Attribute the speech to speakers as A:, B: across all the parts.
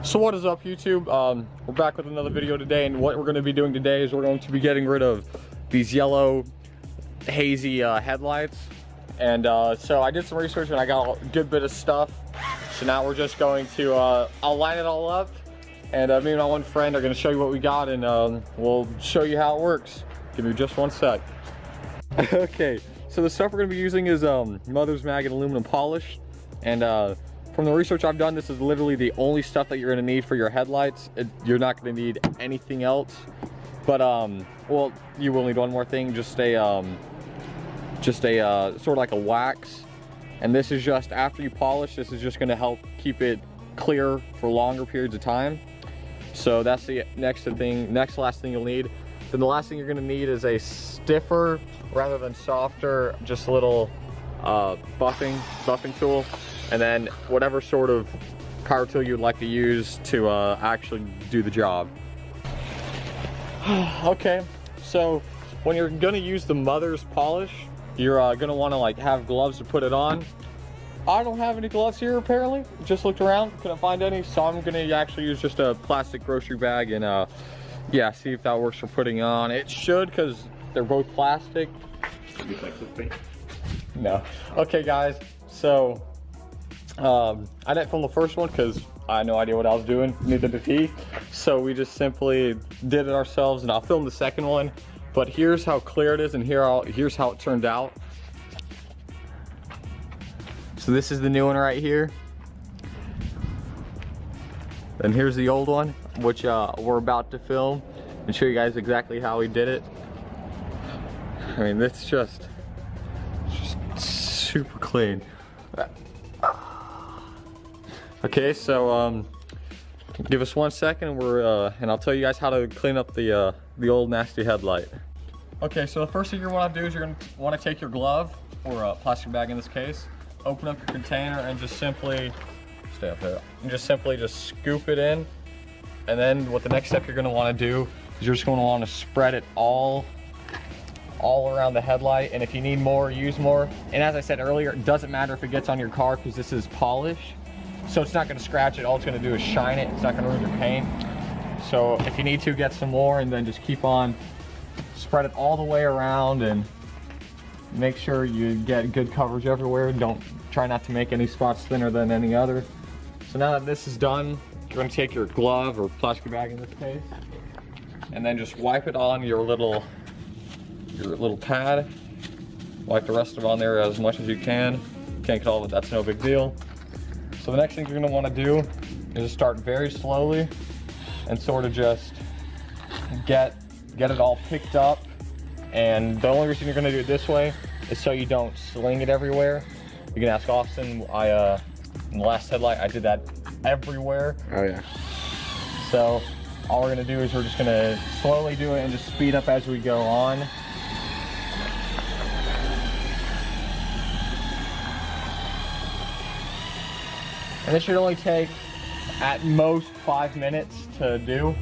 A: So what is up, YouTube? We're back with another video today, and what we're going to be doing today is we're going to be getting rid of these yellow hazy headlights. And so I did some research and I got a good bit of stuff. So now we're just going to I'll line it all up, and me and my one friend are going to show you what we got, and we'll show you how it works. Give me just one sec. Okay, so the stuff we're going to be using is Mother's Mag and aluminum polish, and from the research I've done, this is literally the only stuff that you're going to need for your headlights. You're not going to need anything else. But well, you will need one more thing, just a sort of like a wax. And this is just after you polish. This is just going to help keep it clear for longer periods of time. So that's the next last thing you'll need. Then the last thing you're going to need is a stiffer rather than softer, just a little buffing tool. And then whatever sort of power tool you'd like to use to actually do the job. Okay, so when you're gonna use the Mother's polish, you're gonna want to like have gloves to put it on. I don't have any gloves here apparently. Just looked around, couldn't find any, so I'm gonna actually use just a plastic grocery bag and yeah, see if that works for putting on. It should, because they're both plastic. No. Okay guys, so I didn't film the first one because I had no idea what I was doing, neither did he. So we just simply did it ourselves, and I'll film the second one. But here's how clear it is, and here's how it turned out. So this is the new one right here. And here's the old one, which we're about to film and show you guys exactly how we did it. I mean, it's just super clean. Okay, so give us 1 second, and I'll tell you guys how to clean up the old nasty headlight. Okay, so the first thing you're want to do is you're going to want to take your glove, or a plastic bag in this case, open up your container, and just simply stay up there. And just simply scoop it in. And then what the next step you're going to want to do is you're just going to want to spread it all around the headlight. And if you need more, use more. And as I said earlier, it doesn't matter if it gets on your car because this is polish. So it's not going to scratch it. All it's going to do is shine it. It's not going to ruin your paint. So if you need to, get some more, and then just keep on, spread it all the way around, and make sure you get good coverage everywhere. Try not to make any spots thinner than any other. So now that this is done, you're going to take your glove, or plastic bag in this case, and then just wipe it on your little pad. Wipe the rest of it on there as much as you can. Can't get all of it, that's no big deal. So the next thing you're going to want to do is just start very slowly and sort of just get it all picked up. And the only reason you're going to do it this way is so you don't sling it everywhere. You can ask Austin. In the last headlight, I did that everywhere. Oh yeah. So all we're going to do is we're just going to slowly do it and just speed up as we go on. And this should only take, at most, 5 minutes to do.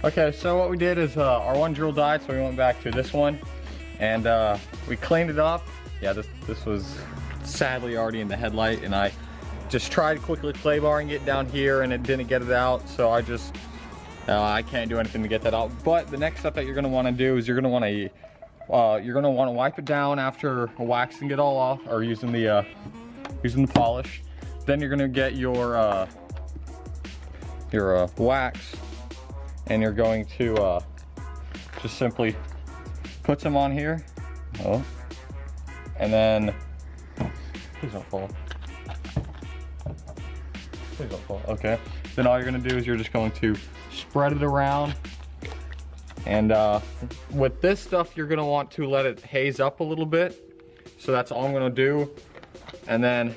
A: Okay, so what we did is our one drill died, so we went back to this one, and we cleaned it up. Yeah, this was sadly already in the headlight, and I just tried quickly clay barring it down here, and it didn't get it out. So I can't do anything to get that out. But the next step that you're going to want to do is you're going to want to wipe it down after waxing it all off, or using the polish. Then you're going to get your wax, and you're going to just simply put some on here. Oh, and then please don't fall. Please don't fall. Okay. Then all you're going to do is you're just going to spread it around. And with this stuff, you're going to want to let it haze up a little bit. So that's all I'm going to do. And then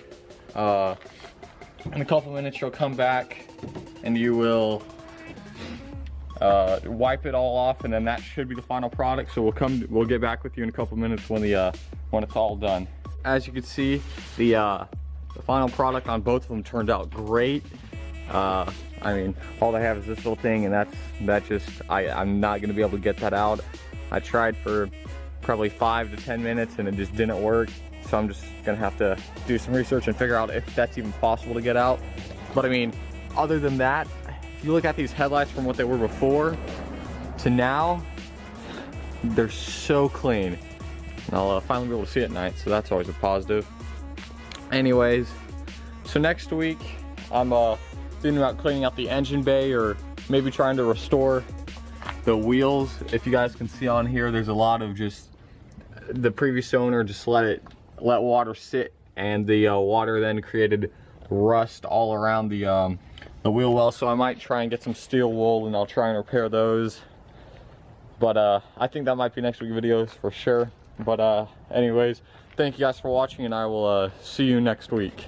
A: in a couple minutes, you'll come back and you will wipe it all off, and then that should be the final product. So we'll get back with you in a couple minutes when it's all done. As you can see, the the final product on both of them turned out great. I mean, all they have is this little thing, and I'm not gonna be able to get that out. I tried for probably 5 to 10 minutes and it just didn't work. So I'm just gonna have to do some research and figure out if that's even possible to get out. But I mean, other than that, if you look at these headlights from what they were before to now, they're so clean. And I'll finally be able to see at night, so that's always a positive. Anyways, so next week, I'm thinking about cleaning out the engine bay, or maybe trying to restore the wheels. If you guys can see on here, there's a lot of just the previous owner just let water sit, and the water then created rust all around the wheel well. So I might try and get some steel wool and I'll try and repair those. But I think that might be next week's videos for sure. But anyways, thank you guys for watching, and I will see you next week.